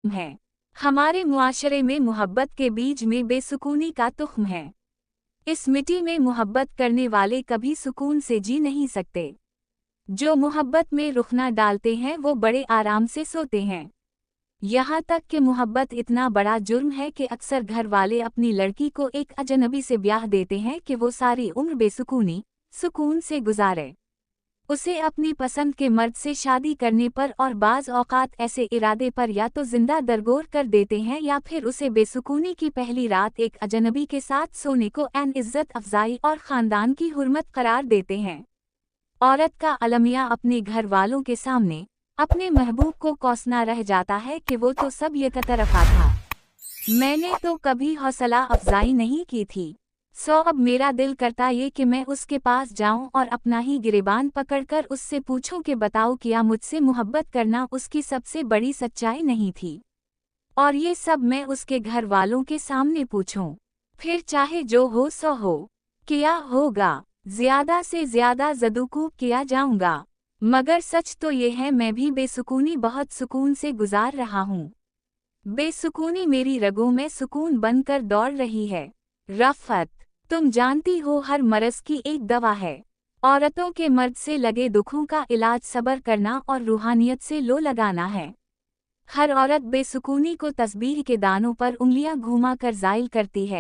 है। हमारे मुआशरे में मोहब्बत के बीज में बेसुकूनी का तुख्म है। इस मिट्टी में मोहब्बत करने वाले कभी सुकून से जी नहीं सकते। जो मोहब्बत में रुख न डालते हैं वो बड़े आराम से सोते हैं। यहाँ तक कि मोहब्बत इतना बड़ा जुर्म है कि अक्सर घर वाले अपनी लड़की को एक अजनबी से ब्याह देते हैं कि वो सारी उम्र सुकून से गुजारे। उसे अपनी पसंद के मर्द से शादी करने पर और बाज़ औक़ात ऐसे इरादे पर या तो जिंदा दरगोर कर देते हैं या फिर उसे बेसुकूनी की पहली रात एक अजनबी के साथ सोने को एन इज़्ज़त अफजाई और ख़ानदान की हुर्मत करार देते हैं। औरत का अलमिया अपने घर वालों के सामने अपने महबूब को कोसना रह जाता है कि वो तो सब ये तरफा था, मैंने तो कभी हौसला अफजाई नहीं की थी। अब मेरा दिल करता ये कि मैं उसके पास जाऊं और अपना ही गिरेबान पकड़कर उससे पूछूं कि बताओ क्या मुझसे मोहब्बत करना उसकी सबसे बड़ी सच्चाई नहीं थी, और ये सब मैं उसके घर वालों के सामने पूछूं। फिर चाहे जो हो सो हो, किया होगा, ज्यादा से ज्यादा ज़दूकूब किया जाऊंगा। मगर सच तो ये है मैं भी बेसुकूनी बहुत सुकून से गुजार रहा हूँ। बेसुकूनी मेरी रगों में सुकून बनकर दौड़ रही है। रफ़त, तुम जानती हो हर मरज़ की एक दवा है। औरतों के मर्द से लगे दुखों का इलाज सब्र करना और रूहानियत से लो लगाना है। हर औरत बेसुकूनी को तस्बीह के दानों पर उंगलियां घुमा कर ज़ाइल करती है,